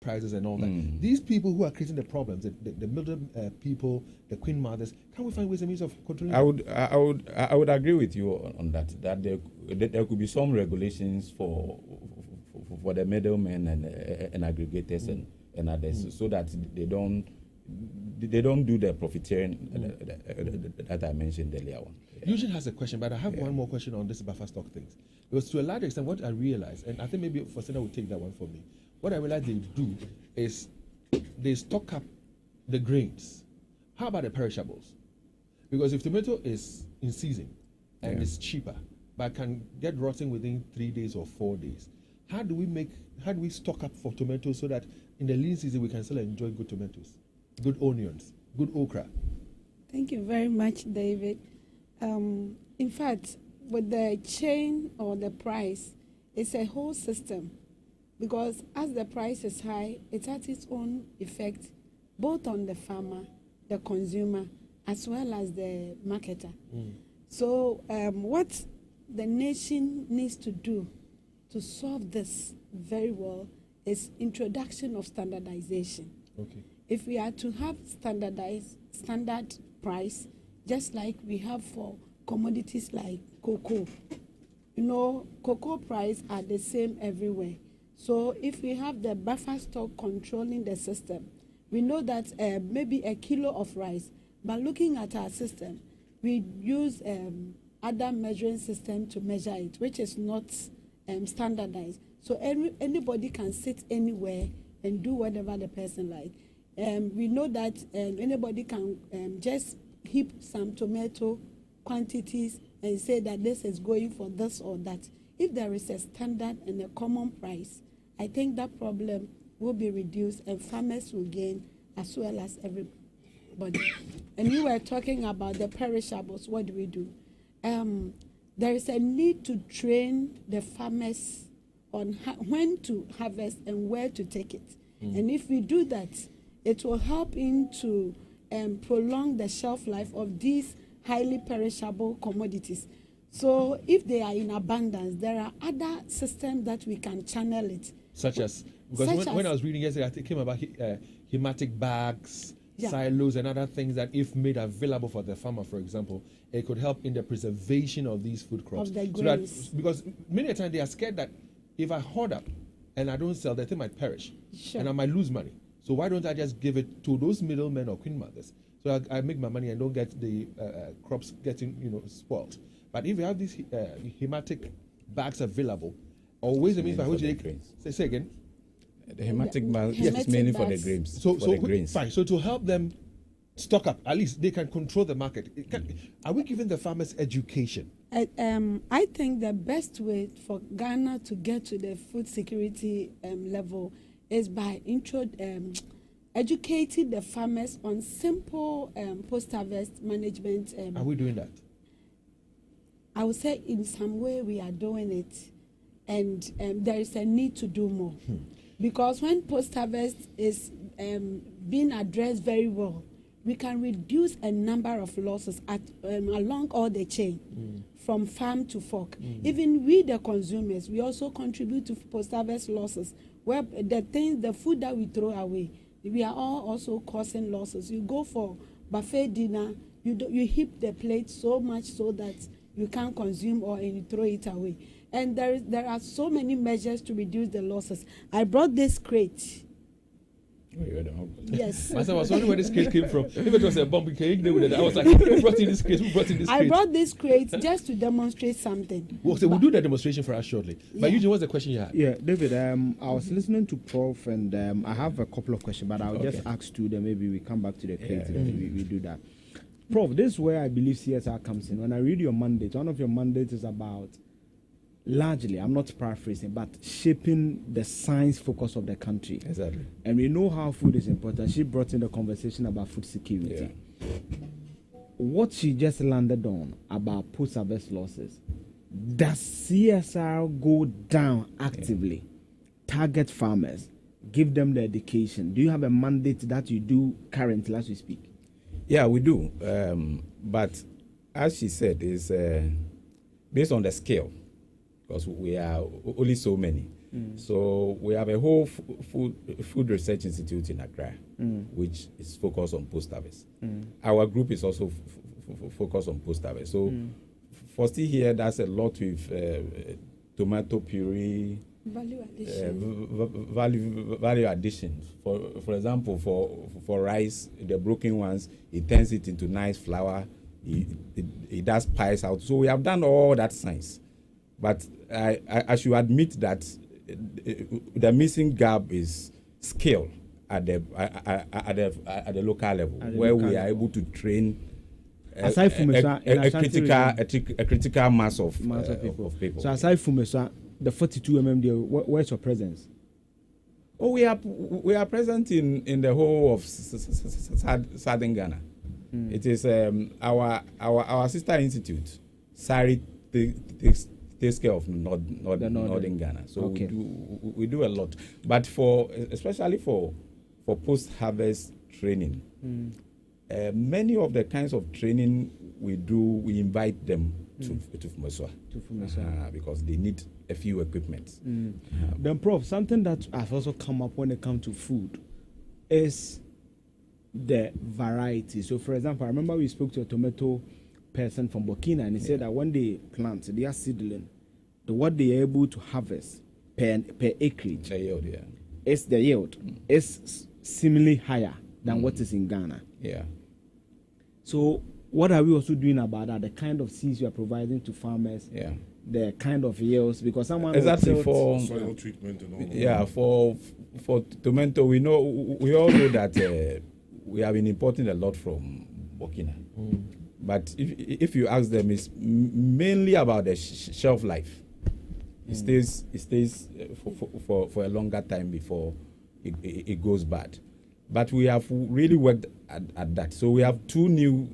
prices and all that. These people who are creating the problems, the middle people, the queen mothers, can we find ways and means of controlling? I would agree with you on that. That there could be some regulations for the middlemen and aggregators and others, so that they don't do the profiteering that I mentioned earlier on. Eugene has a question, but I have one more question on this buffer stock things. Because to a large extent, what I realized, and I think maybe Faustina will take that one for me, what I realized they do is they stock up the grains. How about the perishables? Because if tomato is in season and it's cheaper, but can get rotten within 3 days or 4 days, how do we stock up for tomatoes so that in the lean season we can still enjoy good tomatoes, good onions, good okra? Thank you very much, David. In fact, with the chain or the price, it's a whole system, because as the price is high, it has its own effect both on the farmer, the consumer, as well as the marketer. So what the nation needs to do to solve this very well is introduction of standardization. Okay. If we are to have standard price, just like we have for commodities like cocoa, cocoa price are the same everywhere. So if we have the buffer stock controlling the system, we know that maybe a kilo of rice, but looking at our system, we use other measuring system to measure it, which is not standardized. So anybody can sit anywhere and do whatever the person like. We know that anybody can just heap some tomato quantities and say that this is going for this or that. If there is a standard and a common price, I think that problem will be reduced and farmers will gain as well as everybody. And you were talking about the perishables. What do we do? There is a need to train the farmers on when to harvest and where to take it. And if we do that, it will help to prolong the shelf life of these highly perishable commodities. So if they are in abundance, there are other systems that we can channel it. Such as, because when I was reading yesterday, I think it came about hematic bags, silos, and other things that if made available for the farmer, for example, it could help in the preservation of these food crops. Of the grains. So that, because many times they are scared that if I hoard up and I don't sell, the thing might perish. Sure. And I might lose money. So why don't I just give it to those middlemen or queen mothers? So I make my money and don't get the crops getting spoiled. But if you have these hematic bags available, or ways and means by which they say again. The hematic bag is mainly for the grains. So the grains. Fine. So to help them stock up, at least they can control the market. Are we giving the farmers education? I think the best way for Ghana to get to the food security level is by educating the farmers on simple post-harvest management. Are we doing that? I would say in some way we are doing it, and there is a need to do more. Because when post-harvest is being addressed very well, we can reduce a number of losses along all the chain, from farm to fork. Even we, the consumers, we also contribute to post-harvest losses, where the food that we throw away, we are all also causing losses. You go for buffet dinner, you heap the plate so much so that you can't consume or and you throw it away. And there are so many measures to reduce the losses. I brought this crate. Oh, you're the humble. Yes. I was wondering where this crate came from. If it was a bomb cake, they would. I was like, who brought in this crate? Who brought in this crate? I brought this crate just to demonstrate something. Well, so we'll do the demonstration for us shortly. But Eugene, what's the question you had? Yeah, David, I was listening to Prof, and I have a couple of questions, but I'll just ask two, then maybe we come back to the crate, and we do that. Prof, this is where I believe CSR comes in. When I read your mandate, one of your mandates is about, largely, I'm not paraphrasing, but shaping the science focus of the country. Exactly. And we know how food is important. She brought in the conversation about food security. Yeah. What she just landed on about post-harvest losses, does CSR go down actively, target farmers, give them the education? Do you have a mandate that you do currently as we speak? Yeah, we do. But as she said, it's based on the scale, because we are only so many. So we have a whole food research institute in Accra, which is focused on post-harvest. Our group is also focused on post-harvest. So for still here, that's a lot with tomato puree, Value addition. value additions. For example, for rice, the broken ones, it turns it into nice flour. It does pies out. So we have done all that science, but I should admit that the missing gap is skill at the local level, where we are able to train. Aside from a critical mass of people. So aside from the 42 there, where's your presence? Oh, we are present in the whole of southern Ghana. It is our sister institute, SARI, takes care of northern Ghana. So okay. we do a lot, but especially for post-harvest training. Many of the kinds of training we do, we invite them to Fumeswa because they need a few equipment. Then, Prof, something that has also come up when it comes to food is the variety. So, for example, I remember we spoke to a tomato person from Burkina, and he said that when they plant, they are seedling, what they are able to harvest per acreage, the yield, is the yield is similarly higher than what is in Ghana. Yeah. So, what are we also doing about that? The kind of seeds you are providing to farmers. Yeah. The kind of yields, because someone exactly for soil treatment and all. Yeah, for tomato, we all know that we have been importing a lot from Burkina. But if you ask them, it's mainly about the shelf life. It stays for a longer time before it goes bad. But we have really worked at that. So we have 2 new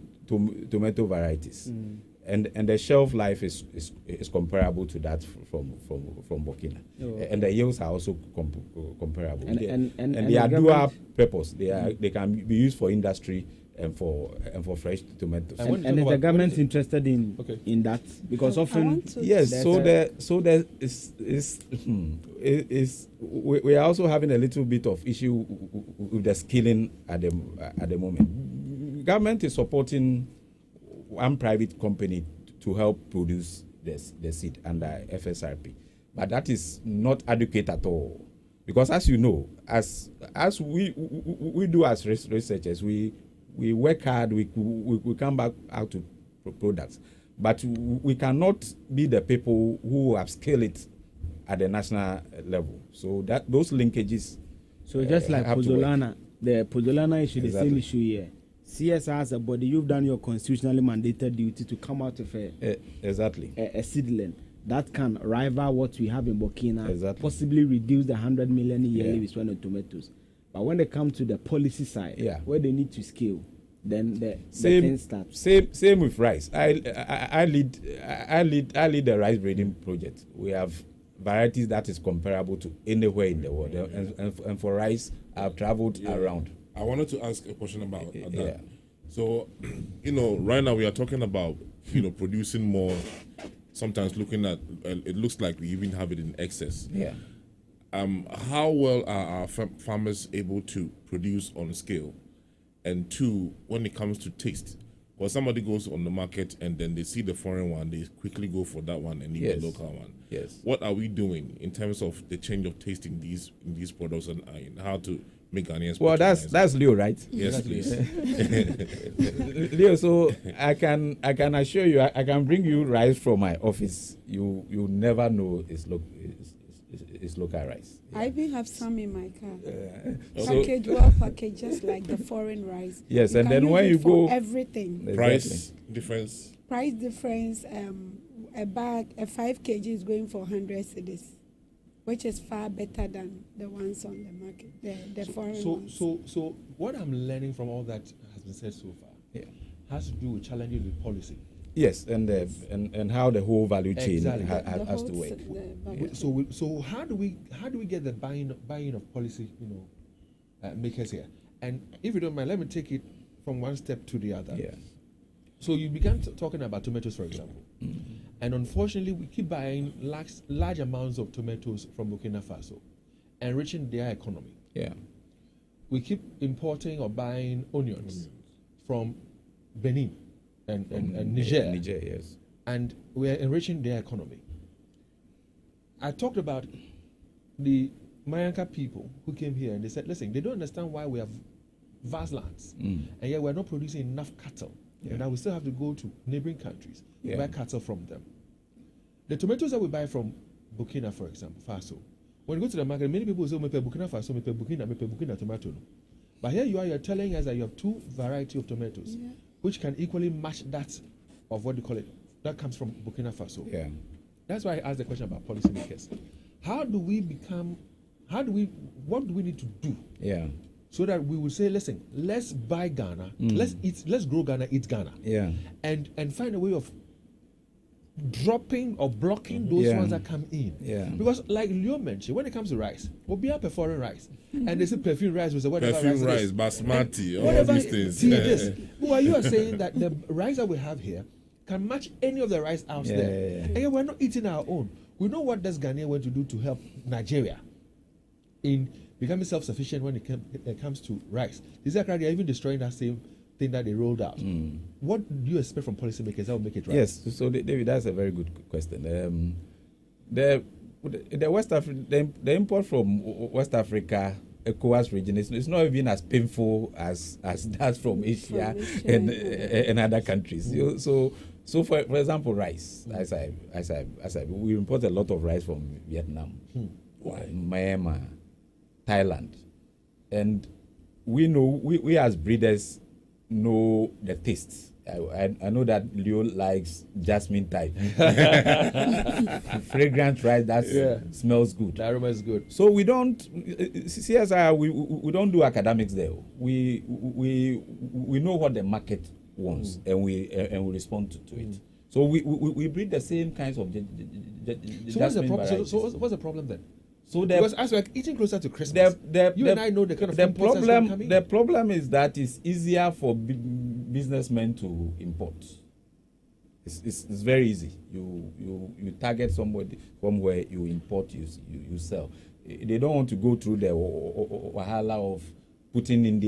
tomato varieties. And the shelf life is comparable to that from Burkina, and the yields are also comparable. And they are dual purpose. They can be used for industry and for fresh tomatoes. And is the government interested in that? Because often yes. We are also having a little bit of issue with the skilling at the moment. Government is supporting one private company to help produce the seed under FSRP, but that is not adequate at all, because as you know, as we do as researchers, we work hard, we come back out to products, but we cannot be the people who have scaled it at the national level. So that those linkages. So just like Pozzolana, the Pozzolana issue, the same issue here. CSR as a body, you've done your constitutionally mandated duty to come out of a seedling that can rival what we have in Burkina, possibly reduce the 100 million yearly we spend on tomatoes. But when they come to the policy side, where they need to scale, then the thing starts. Same with rice. I lead the rice breeding project. We have varieties that is comparable to anywhere in the world, and for rice, I've traveled around. I wanted to ask a question about that. So, right now we are talking about, producing more, sometimes looking at, it looks like we even have it in excess. Yeah. How well are our farmers able to produce on scale? And 2, when it comes to taste, because somebody goes on the market and then they see the foreign one, they quickly go for that one and leave the local one. Yes. What are we doing in terms of the change of taste in these products and how to make Ghanaians? Well, that's Leo, right? Yes, please. Leo, so I can assure you, I can bring you rice from my office. You never know it's local rice. I even have some in my car. Package just like the foreign rice. Yes, you and then when you go everything. Price difference. Price difference. A bag, a 5 kg is going for 100 cedis, which is far better than the ones on the market, the foreign ones. So what I'm learning from all that has been said so far has to do with challenges with policy. Yes, and how the whole value chain has to work. So how do we get the buy-in of policy, makers here? And if you don't mind, let me take it from one step to the other. Yeah. So you began talking about tomatoes, for example. And unfortunately, we keep buying large amounts of tomatoes from Burkina Faso, enriching their economy. Yeah. We keep importing or buying onions from Benin and Niger. Niger, yes. And we are enriching their economy. I talked about the Mayanka people who came here and they said, listen, they don't understand why we have vast lands and yet we're not producing enough cattle. And now we still have to go to neighboring countries to buy cattle from them. The tomatoes that we buy from Burkina, for example, Faso, when you go to the market, many people say, Burkina Faso, Burkina tomato. But here you are, you're telling us that you have two varieties of tomatoes, which can equally match that of what they call it, that comes from Burkina Faso. Yeah. That's why I asked the question about policymakers. What do we need to do? Yeah. So that we will say, listen, let's buy Ghana, let's grow Ghana, eat Ghana. Yeah. And find a way of dropping or blocking those ones that come in. Yeah. Because like Leo mentioned, when it comes to rice, we'll be up foreign rice. And they say perfume rice was whatever perfume rice, basmati, all these things. See this. Well, you are saying that the rice that we have here can match any of the rice out there. Yeah. And yet we're not eating our own. We know what does Ghanaian want to do to help Nigeria in becoming self-sufficient when it comes to rice. These are even destroying that same thing that they rolled out. What do you expect from policymakers that will make it right? Yes, so David, that's a very good question. The import from West Africa, ECOWAS region, it's not even as painful as that from Asia and other countries. So for example, rice. As I we import a lot of rice from Vietnam, Myanmar, Thailand, and we know we as breeders know the tastes. I know that Leo likes jasmine type, fragrant rice that smells good. The aroma is good. So we don't CSI. We don't do academics there. We know what the market wants and we respond to it. So we breed the same kinds of So what's the problem? So what's the problem then? So because as we're eating closer to Christmas, you and I know the kind of problem. The problem is that it's easier for businessmen to import. It's very easy. You target somebody from where you import, you sell. They don't want to go through the wahala of putting in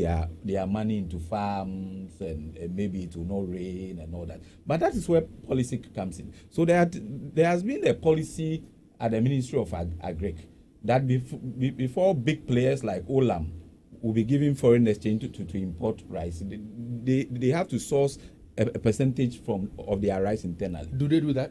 their money into farms and maybe it will not rain and all that. But that is where policy comes in. So there has been a policy at the Ministry of Agric that before big players like Olam will be giving foreign exchange to import rice, they have to source a percentage of their rice internally. Do they do that?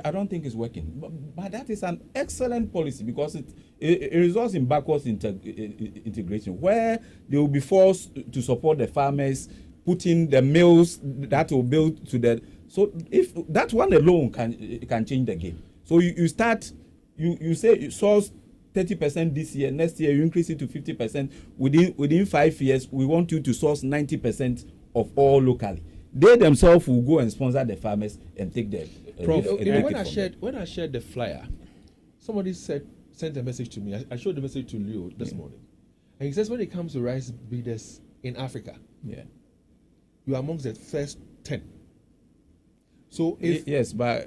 I don't think it's working. But that is an excellent policy because it results in backwards integration where they will be forced to support the farmers, putting the mills that will build to the. So if that one alone can change the game. So you start. You say you source 30% this year. Next year you increase it to 50%. Within 5 years, we want you to source 90% of all locally. They themselves will go and sponsor the farmers and take the. Prof, when I shared the flyer, somebody sent a message to me. I showed the message to Leo this morning, and he says when it comes to rice breeders in Africa, you are amongst the first 10. So yes, by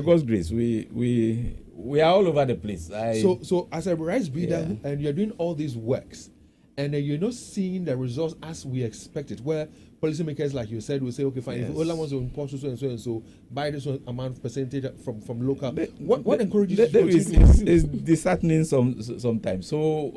God's grace, we are all over the place. So as a rice breeder, and you're doing all these works, and then you're not seeing the results as we expected, where policymakers, like you said, will say, okay, fine, if Ola wants to import so and so, buy this amount of percentage from local. What encourages you to is disheartening sometimes. So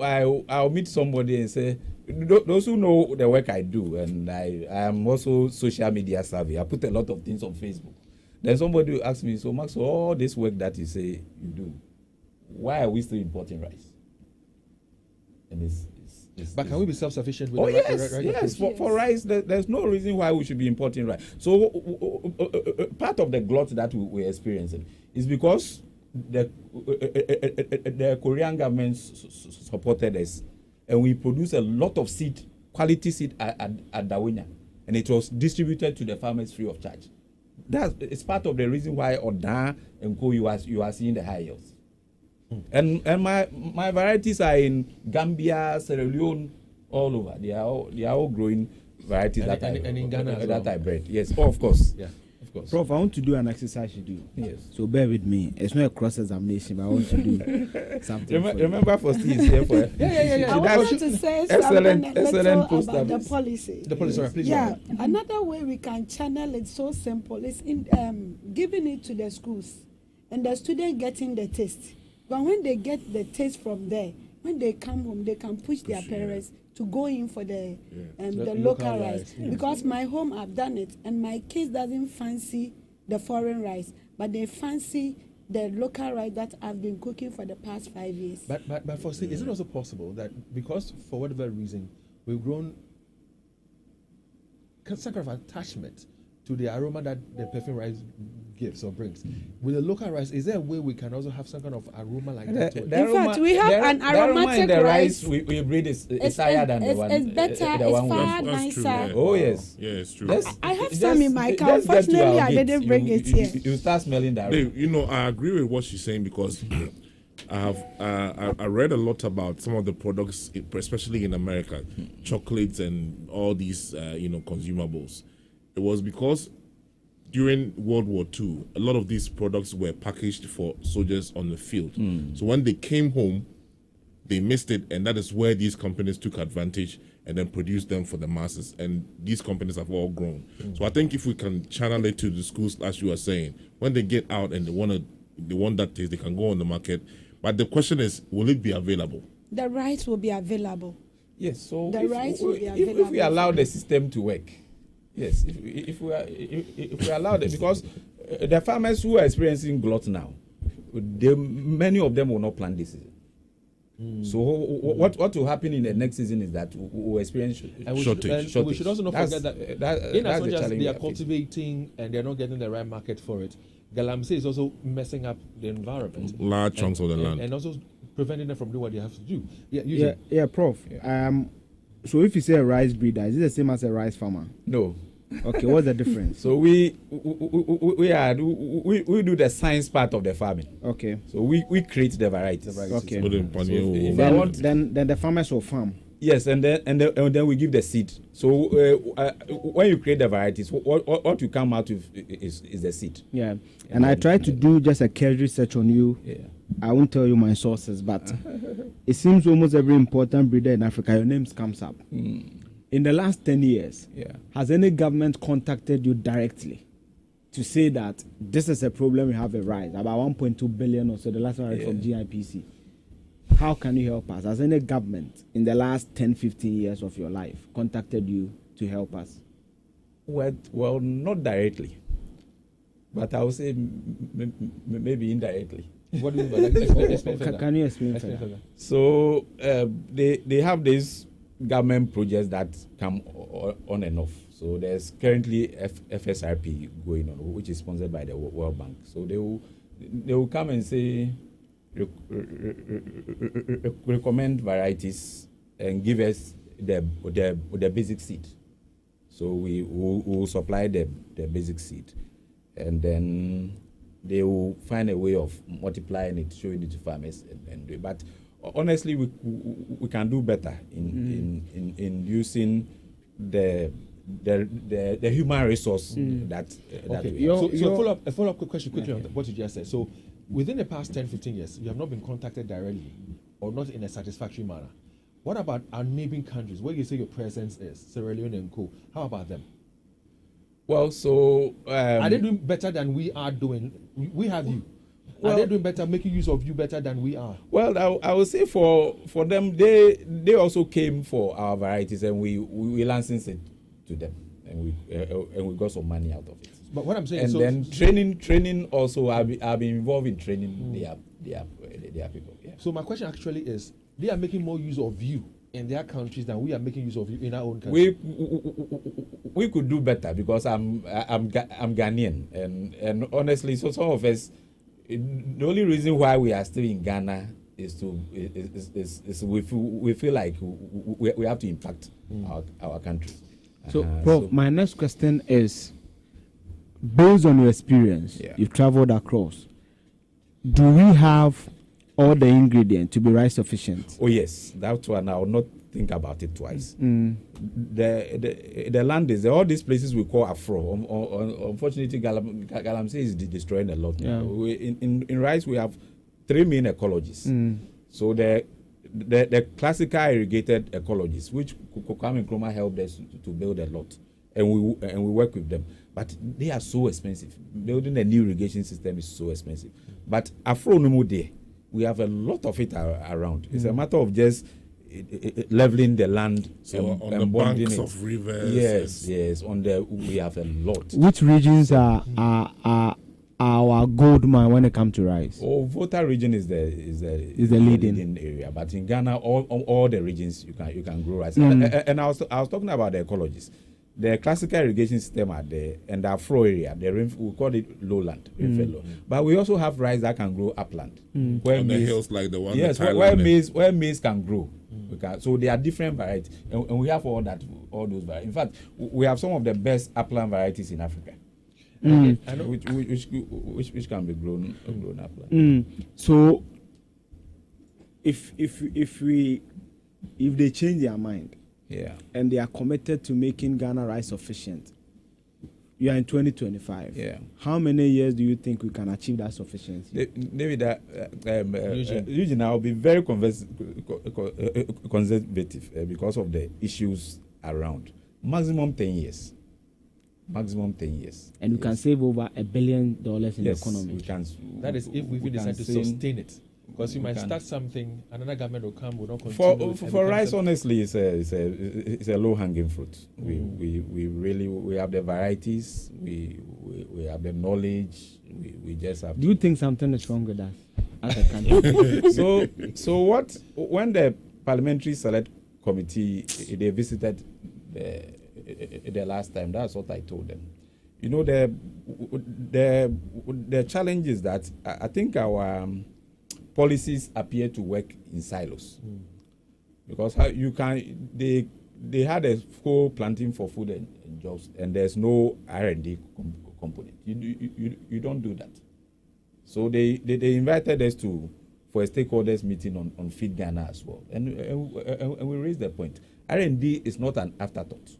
I'll meet somebody and say, those who know the work I do, and I am also social media savvy. I put a lot of things on Facebook. Then somebody will ask me, so Max, all this work that you say you do, why are we still importing rice? And but can we be self-sufficient with yes. For rice, there's no reason why we should be importing rice. So part of the glut that we're experiencing is because the Korean government supported us. And we produce a lot of seed, quality seed at Dawinya, and it was distributed to the farmers free of charge. It's part of the reason why Odan and Co. you are seeing the high yields. And my varieties are in Gambia, Sierra Leone, all over. They are all growing varieties and in Ghana that I bred. Yes, of course. Yeah. Of course. Prof, I want to do an exercise you do. Yes. So bear with me. It's not a cross-examination, but I want to do something. Remember, for Steve is here for I wanted to say excellent something a little post about the office. policy. The policy, please. Yeah, another way we can channel it so simple is in giving it to the schools and the student getting the taste. But when they get the taste from there, when they come home, they can push their parents to go in for the local rice. Yeah. Because my home, I've done it, and my kids doesn't fancy the foreign rice, but they fancy the local rice that I've been cooking for the past 5 years. But for say, is it also possible that because for whatever reason we've grown some kind of attachment to the aroma that the perfume rice gives or brings, with the local rice, is there a way we can also have some kind of aroma like that? To it? In fact, we have an aromatic in the rice. we breed is higher than the one. It's better. the It's one we- far That's true, nicer. yeah. Oh yes. Yeah, it's true. I have some in my car. Just get to Unfortunately, our I gate. didn't bring it You- here. You start smelling that. Dave, I agree with what she's saying because I have I read a lot about some of the products, especially in America, chocolates and all these consumables. It was because during World War II, a lot of these products were packaged for soldiers on the field. So when they came home, they missed it, and that is where these companies took advantage and then produced them for the masses. And these companies have all grown. So I think if we can channel it to the schools, as you are saying, when they get out and they want that taste, they can go on the market. But the question is, will it be available? The rice will be available. Yes. So The rice will be if we available. allow the system to work, yes. If we allow it, because the farmers who are experiencing glut now, many of them will not plant this season. So what will happen in the next season is that we will experience And we Shortage. Should, and we should also not forget that in that's as the much as challenge they we are are facing. cultivating and they're not getting the right market for it, Galamsey is also messing up the environment. Large chunks of the land. And also preventing them from doing what they have to do. Yeah, Prof. So if you say a rice breeder, is it the same as a rice farmer? No. Okay, what's the difference? So we do the science part of the farming. Okay. So we create the varieties. Okay. Put it in pannier. if I Then, want- then the farmers will farm. Yes, and then we give the seed. So when you create the varieties, what you come out with is the seed. Yeah. And I tried to do just a casual research on you. Yeah. I won't tell you my sources, but it seems almost every important breeder in Africa, your names comes up. In the last 10 years, Yeah. has any government contacted you directly to say that this is a problem we have a rise, about 1.2 billion or so, the last one I read from GIPC? How can you help us? Has any government in the last 10, 15 years of your life contacted you to help us? Well, not directly, but I would say maybe indirectly. What do you mean by that? Explain further. Can you explain Explain further? further. So they have these government projects that come on and off. So there's currently FSRP going on, which is sponsored by the World Bank. So they will come and say recommend varieties and give us the basic seed. So we will supply the basic seed, and then they will find a way of multiplying it, showing it to farmers, and but honestly, we can do better in using the human resource that Okay. we have. So a follow-up quick question quickly on what you just said. So within the past 10, 15 years, you have not been contacted directly or not in a satisfactory manner. What about our neighboring countries where you say your presence is, Sierra Leone and co? How about them? Well, so Are they doing better than we are doing? We have you. Are they doing better, making use of you better than we are? Well, I would say for them, they also came for our varieties, and we licensed it to them, and we got some money out of it. But what I'm saying, And so then training also, I've been involved in training their people. Yeah. So my question actually is, they are making more use of you in their countries than we are making use of you in our own country. We could do better because I'm Ghanaian, and honestly, so some of us, the only reason why we are still in Ghana is we feel like we have to impact our country. So, Prof, my next question is, based on your experience, you've traveled across, do we have all the ingredients to be rice sufficient? Oh yes, that one I will not think about it twice. The land is all these places we call Afro. Unfortunately, Galamsey is destroying a lot. Yeah. In rice, we have 3 main ecologies. So the classical irrigated ecologies, which Kwame Nkrumah helped us to build a lot, and we work with them. But they are so expensive. Building a new irrigation system is so expensive. But Afro no more there. We have a lot of it around. It's a matter of just leveling the land. So and, on and the bonding banks it. of rivers. Yes. We have a lot. Which regions are our gold mine when it comes to rice? Oh, Volta region is the leading area. But in Ghana, all the regions you can grow rice. And I was talking about the ecologies. The classical irrigation system are there, and the Afro area, we call it lowland, rainfall. But we also have rice that can grow upland, where On the maize, hills like the one. yes, that where maize can grow. So there are different varieties, and we have all those varieties. In fact, we have some of the best upland varieties in Africa, which can be grown upland. So if they change their mind, Yeah. and they are committed to making Ghana rice sufficient, you are in 2025. Yeah. How many years do you think we can achieve that sufficiency? Maybe that Eugene, I'll be very conservative because of the issues around. Maximum 10 years. And we can save over $1 billion in the economy. We can. That is if we decide to sustain it. Because you might start something, another government will come, will not continue. For rice, honestly, it's a low hanging fruit. We have the varieties, we have the knowledge. We just have. Do you think something is wrong with us as a country? So when the Parliamentary Select Committee they visited the last time, that's what I told them. You know, the challenge is that I think our policies appear to work in silos, because they had a full planting for food and jobs, and there's no R&D component. You don't do that. So they invited us for a stakeholders meeting on Feed Ghana as well, and we raised the point. R&D is not an afterthought.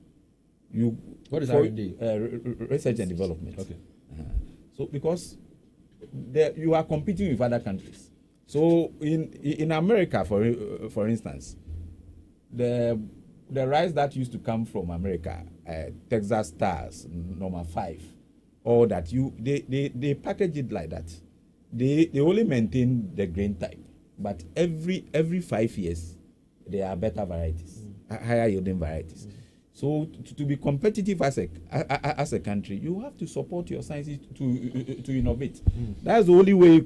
What is R&D? Research and development. Okay. So because you are competing with other countries. So in America, for instance, the rice that used to come from America, Texas Stars, number 5, all that they package it like that. They only maintain the grain type, but every 5 years there are better varieties, higher yielding varieties. So to be competitive as a country, you have to support your scientists to innovate. That's the only way you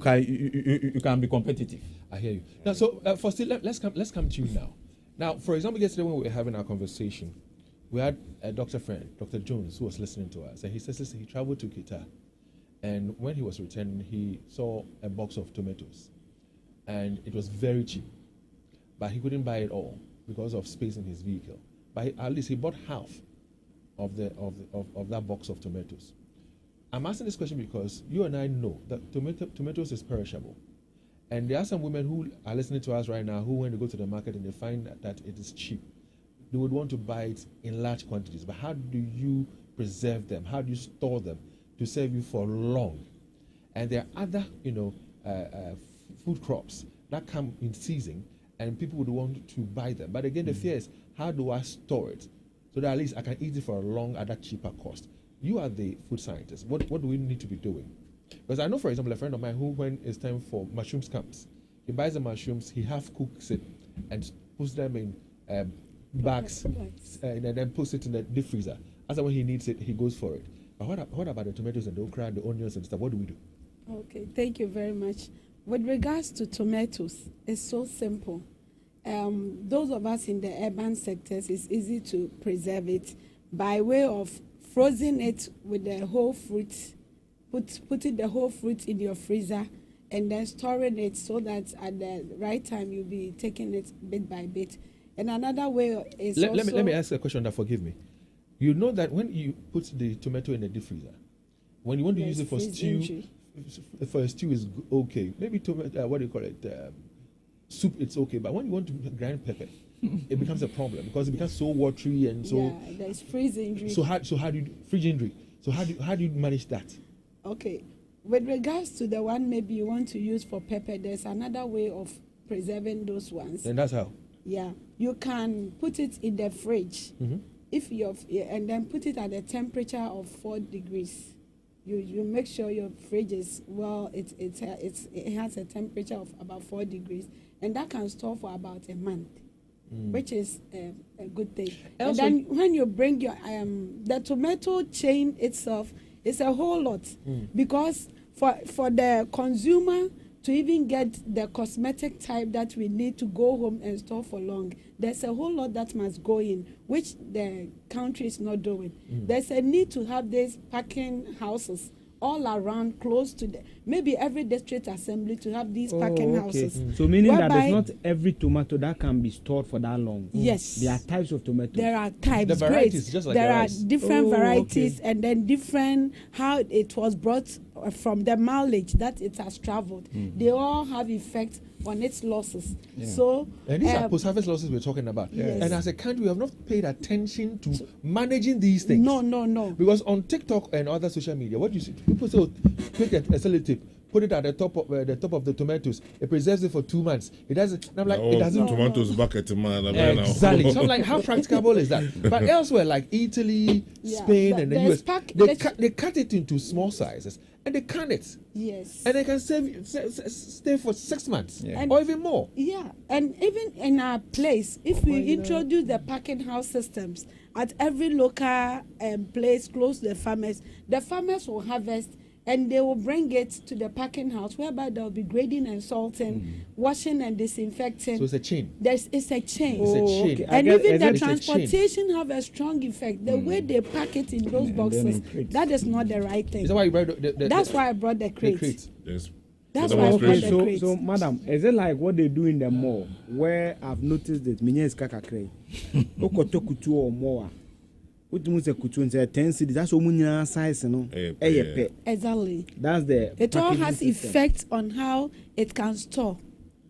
can be competitive. I hear you. Now, so for still, let's come to you now. Now, for example, yesterday when we were having our conversation, we had a doctor friend, Dr. Jones, who was listening to us, and he says, listen, he traveled to Kita, and when he was returning, he saw a box of tomatoes, and it was very cheap, but he couldn't buy it all because of space in his vehicle. But at least he bought half of that box of tomatoes. I'm asking this question because you and I know that tomatoes is perishable. And there are some women who are listening to us right now who, when they go to the market and they find that it is cheap, they would want to buy it in large quantities. But how do you preserve them? How do you store them to serve you for long? And there are other, food crops that come in season, and people would want to buy them. But again, the fear is, how do I store it so that at least I can eat it for a long at a cheaper cost? You are the food scientist. What do we need to be doing? Because I know, for example, a friend of mine who, when it's time for mushrooms comes, he buys the mushrooms, he half cooks it and puts them in bags, and then puts it in the deep freezer. As when he needs it, he goes for it. But what about the tomatoes and the okra and the onions and stuff? What do we do? Okay, thank you very much. With regards to tomatoes, it's so simple. Those of us in the urban sectors, it's easy to preserve it by way of freezing it with the whole fruit, putting the whole fruit in your freezer, and then storing it so that at the right time you'll be taking it bit by bit. And another way is let me ask a question that forgive me. You know that when you put the tomato in the deep freezer, when you want to use it for stew, for a stew is okay. Maybe tomato, what do you call it? Soup, it's okay. But when you want to grind pepper, it becomes a problem because it becomes so watery and so. Yeah, there's freeze injury. So how do you fridge injury? So how do you manage that? Okay, with regards to the one maybe you want to use for pepper, there's another way of preserving those ones. And that's how. Yeah, you can put it in the fridge. Mhm. If and then put it at a temperature of 4 degrees. You make sure your fridge is it has a temperature of about 4 degrees, and that can store for about a month, which is a good thing. And Also- then when you bring your the tomato chain itself is a whole lot, because for the consumer to even get the cosmetic type that we need to go home and store for long, there's a whole lot that must go in, which the country is not doing. There's a need to have these packing houses all around, close to maybe every district assembly, to have these packing houses. So meaning that whereby- there's not every tomato that can be stored for that long. Yes. There are types of tomatoes. There are types, The varieties, grades. just like there the are rice. different Oh, varieties, okay. and then different how it was brought from the mileage that it has traveled. They all have effect on its losses. So And these are post-harvest losses we're talking about. Yes. And as a country, we have not paid attention to managing these things. no. Because on TikTok and other social media, what you see, people say, take a sellotape, put it at the top of the tomatoes. It preserves it for 2 months. It doesn't. And I'm like, it doesn't. Tomatoes bucket man. Exactly. So I'm like, how practicable is that? But elsewhere, like Italy, Yeah, Spain, but and the there's US, let's- they cut it into small sizes and they can it, yes. and they can stay for 6 months Yeah. or even more. Yeah, and even in our place, if we introduce the packing house systems at every local place close to the farmers will harvest and they will bring it to the packing house, whereby there will be grading and salting, washing and disinfecting. So it's a chain. It's a chain. It's a Oh, chain. okay. I And get- even I the get it. transportation have a strong effect. The way they pack it in those then boxes, in crates. that is not the right thing. Is that why you brought That's why I brought the the crate. crate? Yes. That's The why I brought demonstration. the So, crate. so, madam, is it like what they do in the mall, where I've noticed that minye is kakakre, okoto kutu or more, utumu se kutu and say 10 cedis. That's omunya size, no. Yeah. Exactly. That's the. It all packaging has system. effect on how it can store.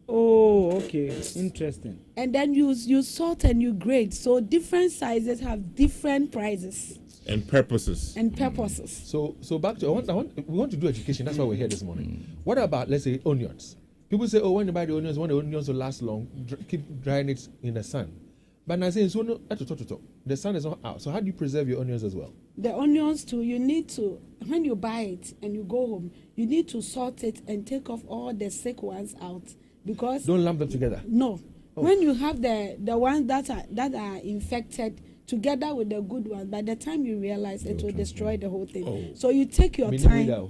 Oh, okay, interesting. And then you sort and you grade. So different sizes have different prices And purposes. and purposes. So back to we want to do education. That's why we're here this morning. What about, let's say, onions? People say, oh, when you buy the onions, want the onions to last long, keep drying it in the sun. But I say, so no, the sun is not out. So how do you preserve your onions as well? The onions too, you need to, when you buy it and you go home, you need to sort it and take off all the sick ones out, because Don't lump them together. no, when you have the ones that are infected together with the good ones, by the time you realize, it will destroy the whole thing. Oh. So you take your time.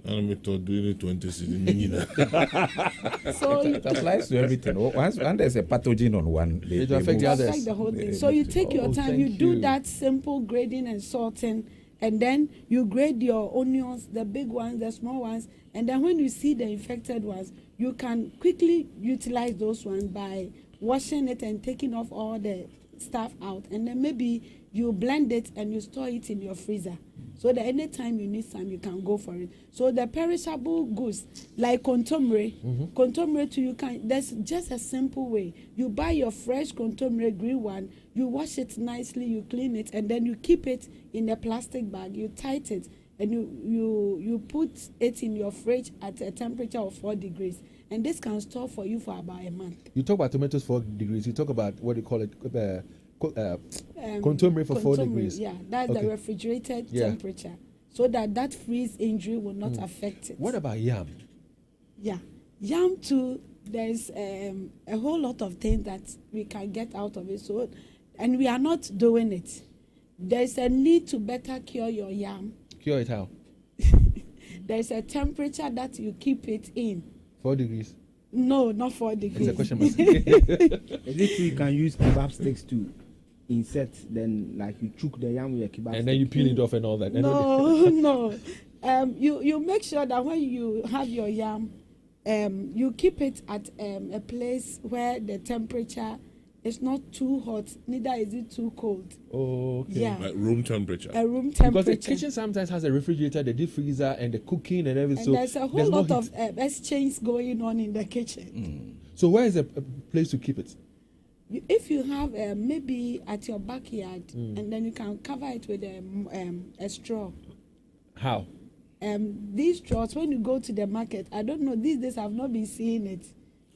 And we thought doing it 20 cedis. So you It applies to everything. Once there's a pathogen on one, they It will affect the move. others. affect the whole thing. They- So you take your Oh, time, you thank do you. that simple grading and sorting, and then you grade your onions, the big ones, the small ones, and then when you see the infected ones, you can quickly utilize those ones by washing it and taking off all the stuff out, and then maybe you blend it and you store it in your freezer, so that anytime you need some, you can go for it. So the perishable goods like contomere, contomere too, you can. There's just a simple way. You buy your fresh contomere green one, you wash it nicely, you clean it, and then you keep it in a plastic bag. You tight it, and you put it in your fridge at a temperature of 4 degrees, and this can store for you for about a month. You talk about tomatoes 4 degrees. You talk about what do you call it? Contomere for 4 contomere, degrees. Yeah, that's Okay. the refrigerated Yeah. temperature, so that freeze injury will not affect it. What about yam? Yeah, yam too. There's a whole lot of things that we can get out of it. So, and we are not doing it. There's a need to better cure your yam. Cure it how? There's a temperature that you keep it in. 4 degrees. No, not 4 It's degrees. a question mark. Is it true you can use kebab sticks to insert, then like you chook the yam with a kebab And then you peel it off and all that. And No. You make sure that when you have your yam, you keep it at a place where the temperature is not too hot, neither is it too cold. Oh, okay. Yeah, Like room temperature. a room Because temperature. the kitchen sometimes has a refrigerator, the deep freezer, and the cooking and everything. And So there's a whole no lot heat. of exchange going on in the kitchen. So where is a place to keep it? If you have maybe at your backyard, and then you can cover it with a straw. How? These straws, when you go to the market, I don't know, these days I've not been seeing it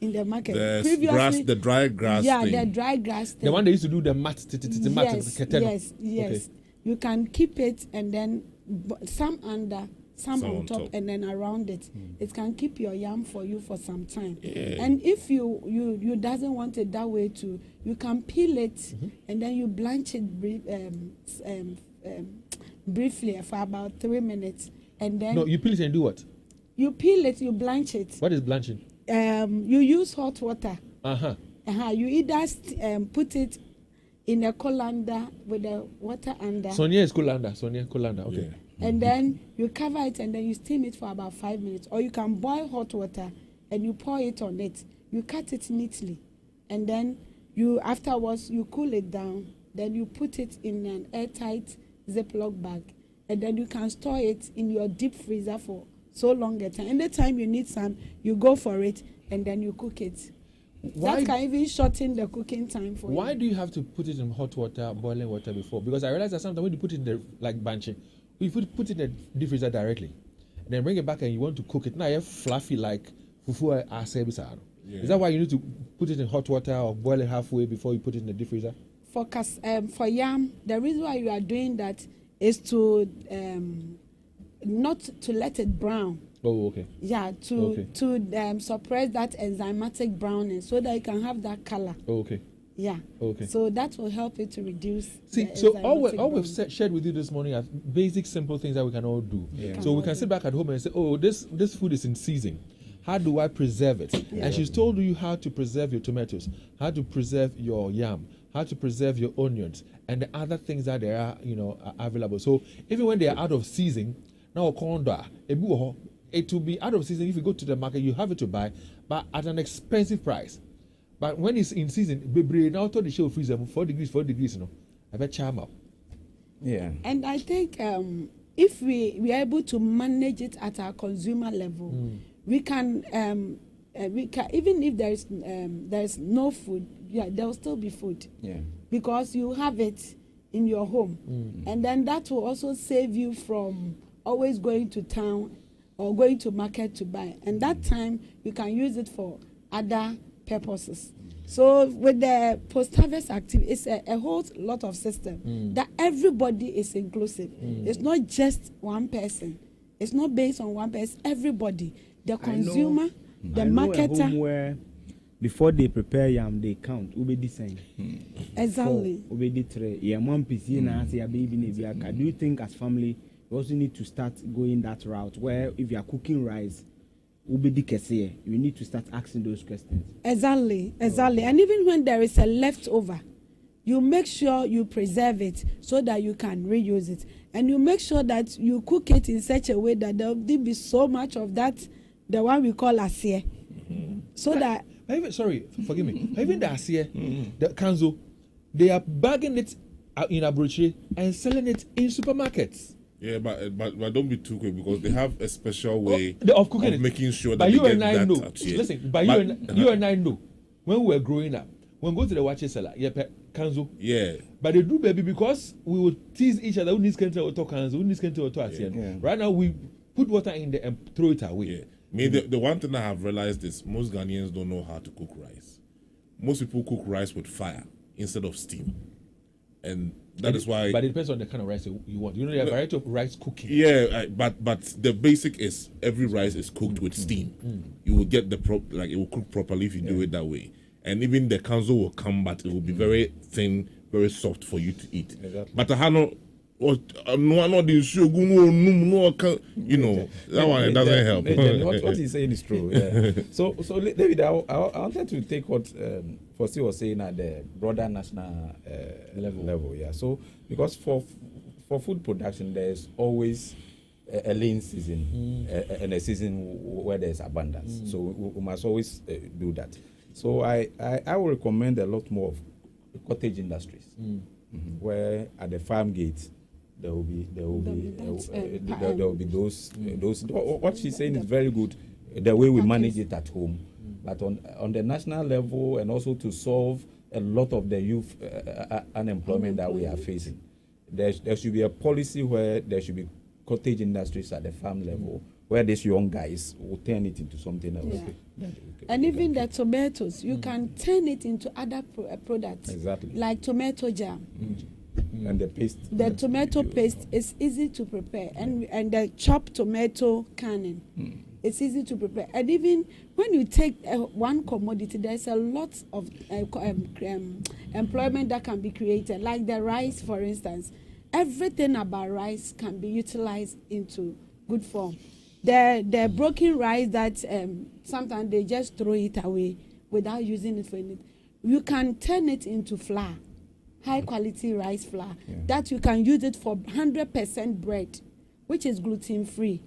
in the market. The dry grass yeah, thing. the dry grass thing. The one they used to do the mat, yes. You can keep it and then some under, some on top, and then around it. It can keep your yam for you for some time. Yeah. And if you doesn't want it that way too, you can peel it and then you blanch it briefly for about 3 minutes. And then no, you peel it and do what? You peel it, you blanch it. What is blanching? You use hot water. You either put it in a colander with the water under. Sonia is colander. Okay. Yeah. And then you cover it and then you steam it for about 5 minutes. Or you can boil hot water and you pour it on it. You cut it neatly. And then afterwards you cool it down. Then you put it in an airtight Ziploc bag. And then you can store it in your deep freezer for so long a time. Anytime you need some, you go for it and then you cook it. That can even shorten the cooking time for you. Why do you have to put it in hot water, boiling water before? Because I realize that sometimes when you put it in the, like banche, you put it in the deep freezer directly, and then bring it back and you want to cook it. Now you have fluffy like fufu asebisa. Is that why you need to put it in hot water or boil it halfway before you put it in the deep freezer? For yam, the reason why you are doing that is to not to let it brown. Oh, okay. Yeah, to suppress that enzymatic browning so that you can have that color. Oh, okay. Yeah. Okay. So that will help it to reduce. See, so all we've shared with you this morning are basic, simple things that we can all do. Yeah. So we can sit back at home and say, oh, this food is in season. How do I preserve it? Yeah. And she's told you how to preserve your tomatoes, how to preserve your yam, how to preserve your onions, and the other things that they are, are available. So even when they are out of season, now it will be out of season. If you go to the market, you have it to buy, but at an expensive price. But when it's in season, now to the show freezer 4 degrees, I bet charm up. Yeah. And I think if we are able to manage it at our consumer level, we can even if there's no food, there will still be food. Yeah. Because you have it in your home, and then that will also save you from always going to town or going to market to buy. And that time you can use it for other purposes. So with the post-harvest activity, it's a whole lot of system that everybody is inclusive. It's not just one person. It's not based on one person. Everybody, the consumer, the marketer. Where before they prepare yam, they count. Exactly. Do you think as family you also need to start going that route where if you are cooking rice, you need to start asking those questions? Exactly. And even when there is a leftover, you make sure you preserve it so that you can reuse it. And you make sure that you cook it in such a way that there will be so much of that, the one we call asie. So that... Sorry, forgive me. Even the asie, the kanzo, they are bagging it in Abuchi and selling it in supermarkets. Yeah, but don't be too quick because they have a special way of cooking it, making sure that but they you get and I that know. Listen, you and I know when we were growing up, when we go to the wache seller, kanzo. Yeah. But they do, baby, because we would tease each other. Who needs kanzo or kanzo? Who needs kanzo or asie? Yeah. Right now we put water in there and throw it away. Yeah. The one thing I have realized is most Ghanaians don't know how to cook rice. Most people cook rice with fire instead of steam, and that is why. But it depends on the kind of rice you want. You know, there are a variety of rice cooking. Yeah, but the basic is every rice is cooked with steam. You will get it will cook properly if you do it that way, and even the kanzo will come, but it will be very thin, very soft for you to eat. Exactly. But that one it doesn't help. What he's saying is true. Yeah. So David, I wanted to take what Fossey was saying at the broader national level. Yeah. So because for food production, there's always a lean season and a season where there's abundance. So we must always do that. So I will recommend a lot more of cottage industries, where at the farm gate there will be those. What she's saying is very good. The way we manage it at home, but on the national level, and also to solve a lot of the youth unemployment that we are facing. There should be a policy where there should be cottage industries at the farm level, where these young guys will turn it into something else. Yeah. And even the tomatoes, you can turn it into other products. Exactly. Like tomato jam. And the paste. The tomato paste is easy to prepare, and the chopped tomato canning. It's easy to prepare. And even when you take one commodity, there's a lot of employment that can be created, like the rice, for instance. Everything about rice can be utilized into good form. The broken rice that sometimes they just throw it away without using it for anything. You can turn it into flour, high quality rice flour, that you can use it for 100% bread, which is gluten free,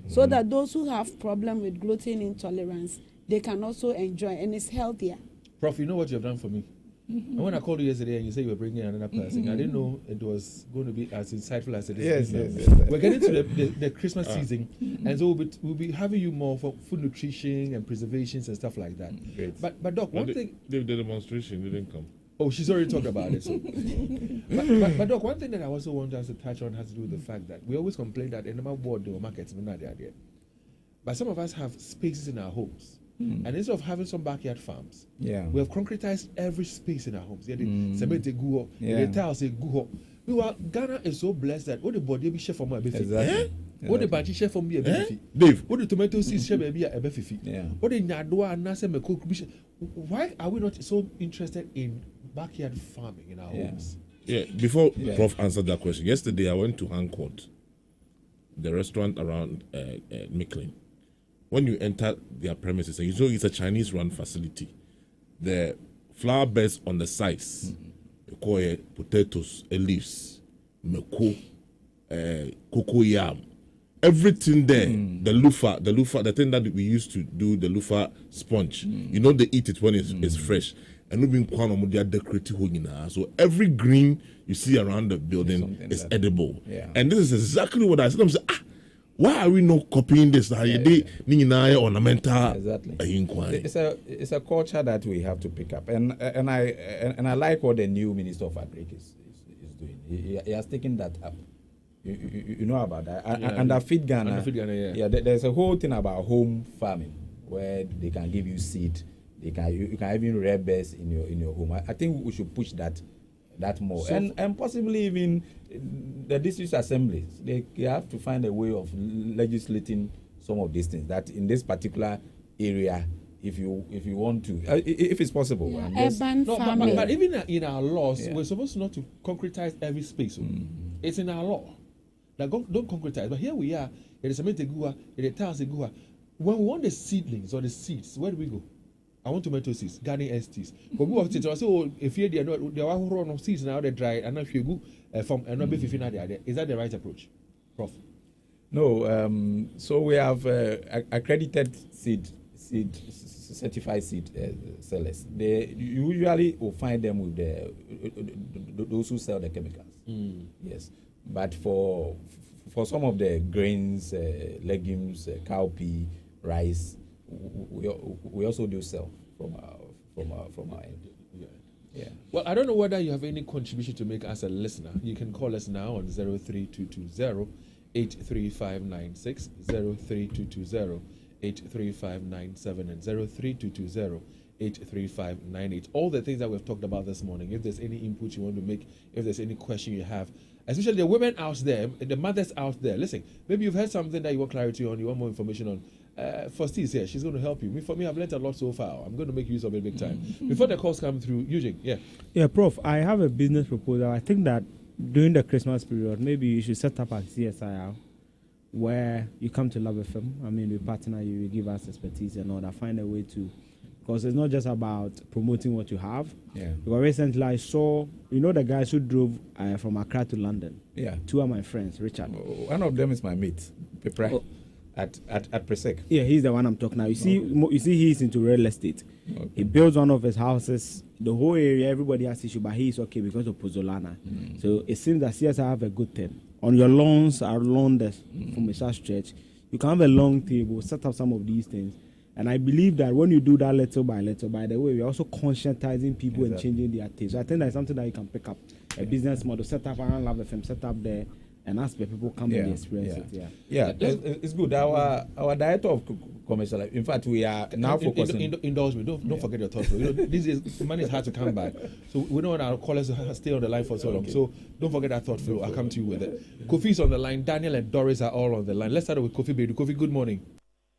so that those who have problem with gluten intolerance, they can also enjoy, and it's healthier. Prof, you know what you have done for me? And when I called you yesterday and you said you were bringing another person, I didn't know it was going to be as insightful as it is. Yes. We're getting to the Christmas season, and so we'll be having you more for food nutrition and preservations and stuff like that. Great. But Doc, one thing... The demonstration didn't come. Oh, she's already talked about it. So. but Doc, one thing that I also want us to touch on has to do with the fact that we always complain that in the board there were markets, we're not there yet. But some of us have spaces in our homes. And instead of having some backyard farms, we have concretized every space in our homes. Cement go, the tiles go. Ghana is so blessed that what the body be chef for my Exactly. What the banchi chef for me a beefy. Dave, What the tomato seeds chef be a beefy. Yeah. What the nyadwa and nasa me cook. Why are we not so interested in backyard farming in our homes? Yeah, before Prof answered that question, yesterday I went to Hancourt, the restaurant around Micklin. When you enter their premises, and you know it's a Chinese-run facility, the flower beds on the sides, you call it potatoes, leaves, meko, cocoa yam, everything there. The loofah, the thing that we used to do, the loofah sponge. You know they eat it when it's fresh. And we been decorating. So every green you see around the building is edible. Yeah. And this is exactly what I said. I'm saying, why are we not copying this? Ornamental. Exactly. It's a culture that we have to pick up, and I like what the new Minister of Agric is doing. He has taken that up. You know about that. Under Feed Ghana, there's a whole thing about home farming where they can give you seed. You can even rear birds in your home. I think we should push that more, so and possibly even the district assemblies. They have to find a way of legislating some of these things. That in this particular area, if you want to, if it's possible. Urban farming. But even in our laws, we're supposed not to concretize every space. It's in our law. Now don't concretize. But here we are. It is a metegua. It is tiles egua. When we want the seedlings or the seeds, where do we go? I want tomato seeds, garden STs. But we have to say, oh, if you are no seeds now they dry, and if you go from and not be 15 there, is that the right approach, Prof? No. So we have accredited certified seed sellers. They usually will find them with those who sell the chemicals. Yes, but for some of the grains, legumes, cowpea, rice. We also do sell from our end. Yeah. Well, I don't know whether you have any contribution to make as a listener. You can call us now on 03220 83596, 03220 83597, and 03220 83598. All the things that we've talked about this morning. If there's any input you want to make, if there's any question you have, especially the women out there, the mothers out there. Listen, maybe you've heard something that you want clarity on, you want more information on. Fosti is here. She's going to help you. For me, I've learned a lot so far. I'm going to make use of it big time. Before the calls come through, Eugene, Yeah, Prof, I have a business proposal. I think that during the Christmas period, maybe you should set up a CSIR where you come to Love FM. I mean, we partner you, we give us expertise and all that. Find a way to, because it's not just about promoting what you have. Yeah. Because recently I saw, the guys who drove from Accra to London. Yeah. Two of my friends, Richard. One of them is my mate, Pepra. At Presec. Yeah, he's the one I'm talking now. You see, he's into real estate. Okay. He builds one of his houses. The whole area, everybody has issue, but he's okay because of Pozzolana. So it seems that CSI have a good thing. On your lawns, around this from a church, you can have a long table, set up some of these things, And I believe that when you do that little by little, by the way, we're also conscientizing people and changing their taste. So I think that's something that you can pick up. A business model, set up around Love FM, set up there, and ask the people come and experience it. It's good. Our director of commercial, in fact, we are now focusing. Indulge me. Don't forget your thoughts. This is money is hard to come by, so we don't want our callers to stay on the line for so long. So don't forget that thought, Phil. I'll come to you with it. Kofi's on the line. Daniel and Doris are all on the line. Let's start with Kofi Bedu. Kofi, good morning.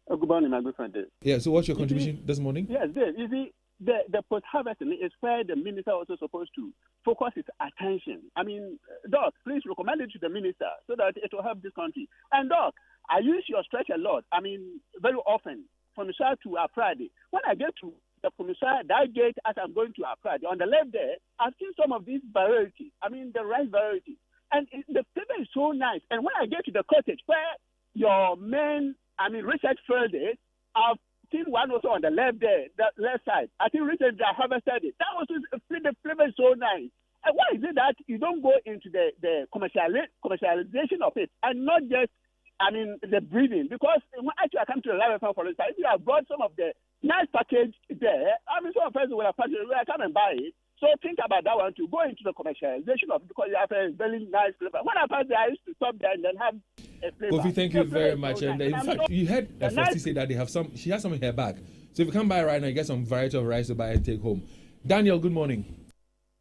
Good morning, my good friend. Yeah. So what's your contribution this morning? Yes, you see, the post-harvesting is where the minister also supposed to focus his attention. I mean, Doc, please recommend it to the minister so that it will help this country. And Doc, I use your stretch a lot. I mean, very often from Isha to Aprade. When I get to the Isha, that gate as I'm going to Aprade, on the left there, I've seen some of these varieties. I mean, the rice varieties. And the flavor is so nice. And when I get to the cottage where your men, Richard Furley, I've seen one also on the left there, the left side. I think recently I harvested it. That was the flavor is so nice. And why is it that you don't go into the commercialization of it and not just, the breeding? Because when actually I come to the Live FM, for instance, if you have brought some of the nice package there, some of us will have packaged, I come and buy it. So think about that one to go into the commercialization of it because you have a very nice flavor. When I passed there, I used to stop there and then have a flavor. Kofi, thank you very much. And in fact, you heard Frosty say that they have some. She has some in her bag. So if you come by right now, you get some variety of rice to buy and take home. Daniel, good morning.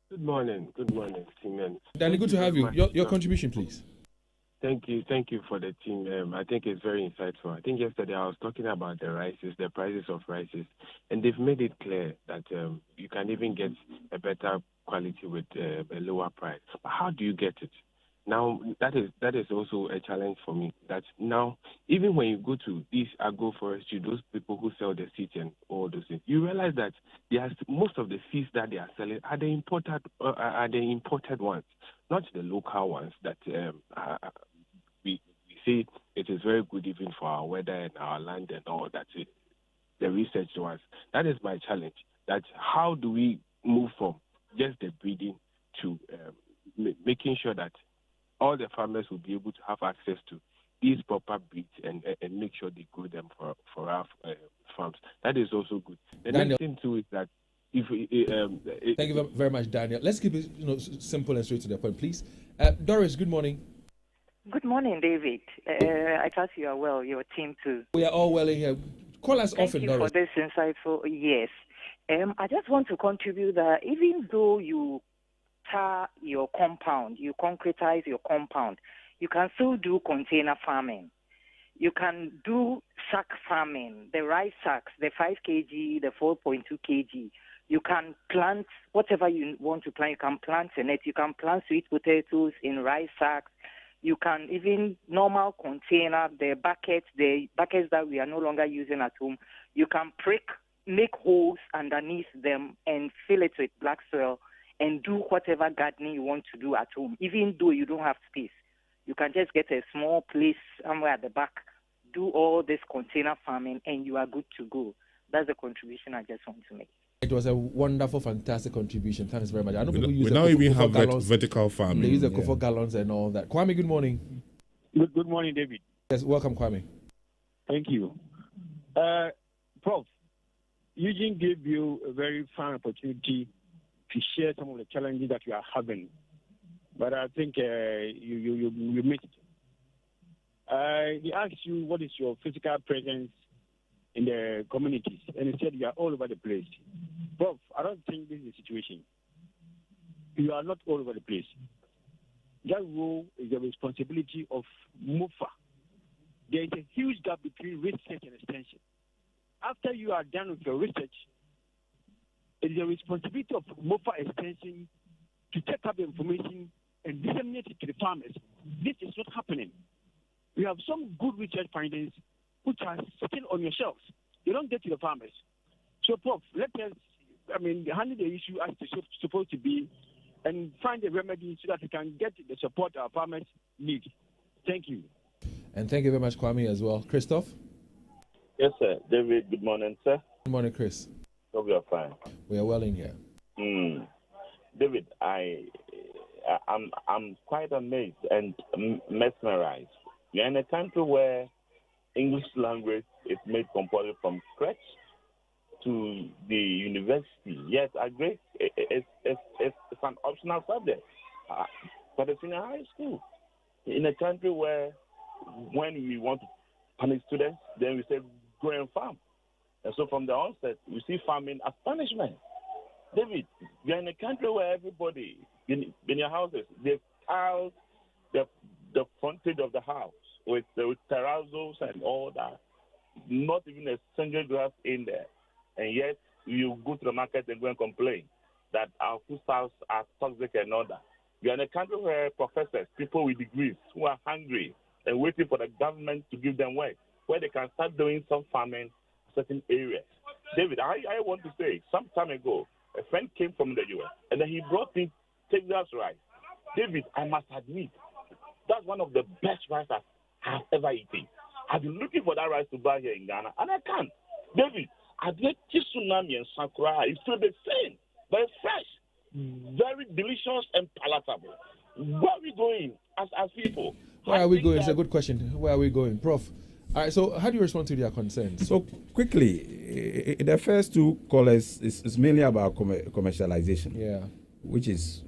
Good morning, team. Daniel, good to have you. Your contribution, please. Thank you for the team. I think it's very insightful. I think yesterday I was talking about the prices of rices, and they've made it clear that you can even get a better quality with a lower price. But how do you get it? Now, that is also a challenge for me. That now, even when you go to these agroforestry, those people who sell the seeds and all those things, you realize that most of the seeds that they are selling are the imported ones, not the local ones that we say it is very good even for our weather and our land and all that. The research ones. That is my challenge. That how do we move from just the breeding to making sure that all the farmers will be able to have access to these proper breeds and make sure they grow them for our farms. That is also good. The next thing too is that thank you very much, Daniel. Let's keep it simple and straight to the point, please. Doris, good morning. Good morning, David. I trust you are well. Your team too. We are all well in here. Call us often, Doris. Thank you for this insightful. Yes. I just want to contribute that even though you tar your compound, you concretize your compound, you can still do container farming. You can do sack farming, the rice sacks, the 5 kg, the 4.2 kg. You can plant whatever you want to plant. You can plant in it. You can plant sweet potatoes in rice sacks. You can even normal container, the buckets that we are no longer using at home. You can make holes underneath them and fill it with black soil and do whatever gardening you want to do at home, even though you don't have space. You can just get a small place somewhere at the back, do all this container farming, and you are good to go. That's the contribution I just want to make. It was a wonderful, fantastic contribution. Thanks very much. I know people use we now even have vertical farming. They use the Kofo gallons and all that. Kwame, good morning. Good morning, David. Yes, welcome, Kwame. Thank you. Prof, Eugene gave you a very fine opportunity to share some of the challenges that you are having. But I think you missed it. He asked you what is your physical presence in the communities, and he said you are all over the place. Prof, I don't think this is the situation. You are not all over the place. That role is the responsibility of MOFA. There is a huge gap between research and extension. After you are done with your research, it is the responsibility of MOFA extension to take up the information and disseminate it to the farmers. This is not happening. We have some good research findings which are still on your shelves. They don't get to the farmers. So, Prof, let us, handle the issue as it's supposed to be and find a remedy so that we can get the support our farmers need. Thank you. And thank you very much, Kwame, as well. Christoph? Yes, sir. David, good morning, sir. Good morning, Chris. Hope you are fine. We are well in here. David, I'm quite amazed and mesmerized. You're in a country where English language it's made compulsory from crèche to the university. Yes, I agree. It's an optional subject for the senior high school. In a country where when we want to punish students, then we say go and farm. And so from the onset, we see farming as punishment. David, we are in a country where everybody in your houses, they tile the frontage of the house with terrazzos and all that. Not even a single grass in there. And yet, you go to the market and go and complain that our foodstuffs are toxic and all that. We are in a country where professors, people with degrees who are hungry and waiting for the government to give them work, where they can start doing some farming in certain areas. David, I want to say, some time ago, a friend came from the U.S. and then he brought me Texas rice. David, I must admit, that's one of the best rice I have ever eaten. I've been looking for that rice to buy here in Ghana, and I can't. David, I did tsunami and sakura. It's still the same, but it's fresh, very delicious and palatable. Where are we going as people? Where are we going? It's a good question. Where are we going, Prof? All right. So, how do you respond to their concerns? So quickly, the first two callers is mainly about commercialization. Yeah. Which is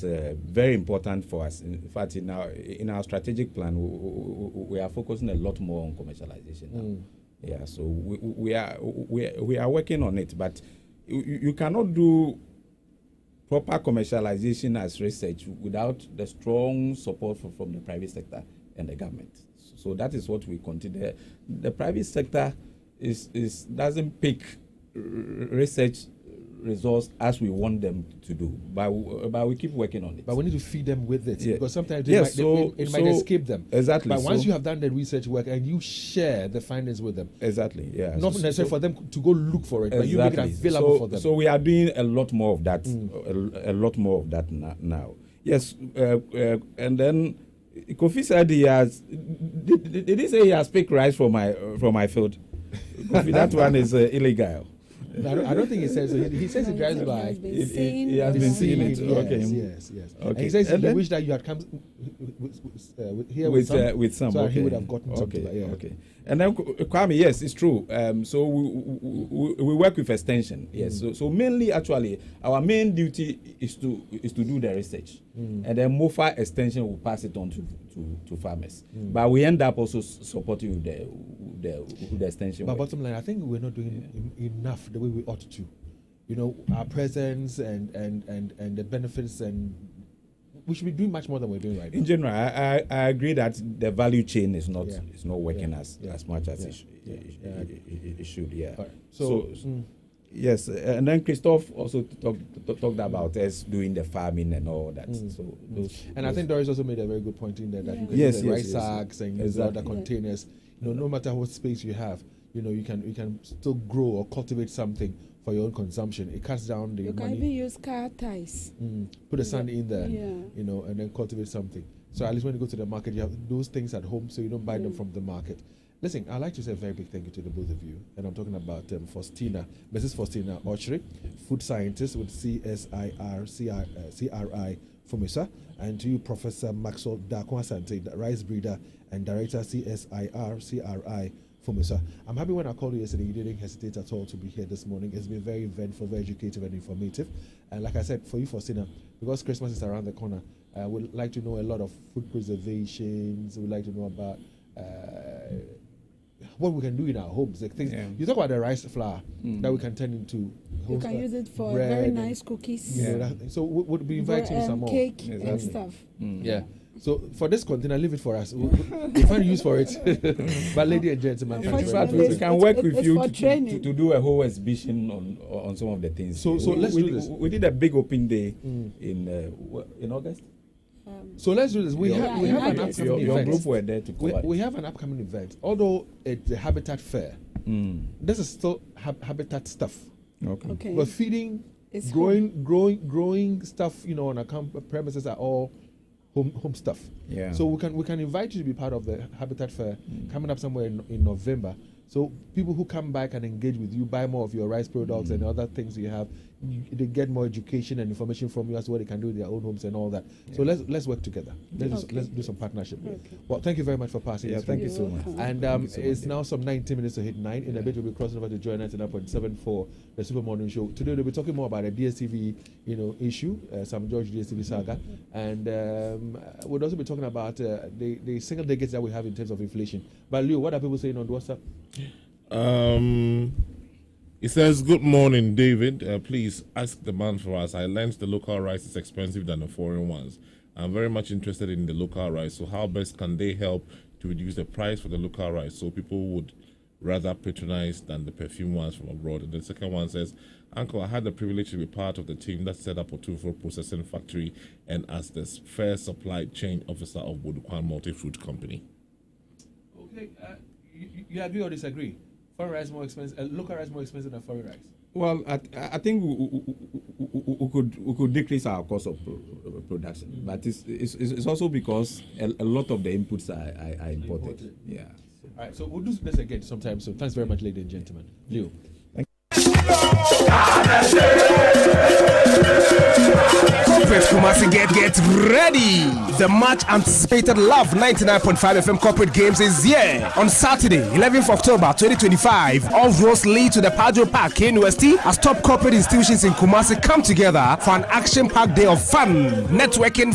very important for us. In fact, in our strategic plan, we are focusing a lot more on commercialization now. Yeah, so we are working on it, but you cannot do proper commercialization as research without the strong support from the private sector and the government. So that is what we consider. The private sector doesn't pick research results as we want them to do, but we keep working on it. But we need to feed them with it, because sometimes it might escape them. Exactly. But once you have done the research work and you share the findings with them, exactly, yeah, not necessarily for them to go look for it, but you make it available for them. So we are doing a lot more of that, a lot more of that now. Yes, and then Kofi said he has. Did he say he has picked rice from my field? Kofi, that one is illegal. No, I don't think he says so. He says he drives by. He has been seeing it. Okay. Yes. Okay. And he says he wish that you had come here with some. So he would have gotten something. Yeah. Okay. And then Kwame, yes, it's true. So we work with extension. Yes. So mainly, actually, our main duty is to do the research, and then MOFA extension will pass it on to farmers. But we end up also supporting with the extension. But bottom line, I think we're not doing enough the way we ought to. You know, our presence and the benefits, and we should be doing much more than we're doing right now. In general, I agree that the value chain is not working as much as it should. Yeah. Right. So yes, and then Christophe also talked about us doing the farming and all that. So I think Doris also made a very good point in there that you can use the rice sacks and use other containers. You know, no matter what space you have, you know, you can still grow or cultivate something for your own consumption. It cuts down the money. You can even use car ties. Put the sand in there, you know, and then cultivate something. So at least when you go to the market, you have those things at home, so you don't buy them from the market. Listen, I'd like to say a very big thank you to the both of you. And I'm talking about Faustina, Mrs. Faustina Ochre, food scientist with CSIR-CRI FOMISA, and to you, Professor Maxwell Dakwasante, rice breeder and director CSIR-CRI FOMISA. I'm happy when I called you yesterday, you didn't hesitate at all to be here this morning. It's been very eventful, very educative and informative. And like I said, for you, Faustina, because Christmas is around the corner, we'd like to know a lot of food preservations. We'd like to know about what we can do in our homes. Like things. You talk about the rice flour that we can turn into. You can use it for very nice cookies. So we'll be inviting you some more. Cake and stuff. Yeah. So for this container, leave it for us. We'll find use for it. But ladies and gentlemen, in fact, we can work with you to do a whole exhibition on some of the things. So let's do this. We did a big open day in August. So let's do this. We have an upcoming event. Your group were there to cover. We have an upcoming event. Although it's a habitat fair, this is still habitat stuff. Okay. But feeding, growing stuff, you know, on our premises are all home stuff. Yeah. So we can invite you to be part of the habitat fair coming up somewhere in November. So people who come back and engage with you, buy more of your rice products and other things you have, they get more education and information from you as to what they can do in their own homes and all that. So let's work together. Let's do some partnership. Well, thank you very much for passing. Yeah, thank you so much. And it's now some 90 minutes to hit 9. In a bit, we'll be crossing over to join 99.7 for the Super Morning Show. Today, we'll be talking more about a DSTV, issue, Sam George DSTV saga, and we'll also be talking about the single digits that we have in terms of inflation. But Leo, what are people saying on the WhatsApp? It says, "Good morning, David. Please ask the man for us. I learned the local rice is expensive than the foreign ones. I'm very much interested in the local rice. So how best can they help to reduce the price for the local rice so people would rather patronize than the perfume ones from abroad?" And the second one says, "Uncle, I had the privilege to be part of the team that set up a Otufo processing factory and as the first supply chain officer of Bodukwan Multi-Fruit Company." Okay, you agree or disagree? Foreign rice more expensive, local rice more expensive than foreign rice? Well, I think we could decrease our cost of production, but it's also because a lot of the inputs are imported. Yeah. All right, so we'll do this again sometime soon. Thanks very much, ladies and gentlemen. Leo. Corporate Kumasi, get ready. The much anticipated Love 99.5 FM Corporate Games is here on Saturday, 11th October 2025. All roads lead to the Padre Park University as top corporate institutions in Kumasi come together for an action-packed day of fun, networking,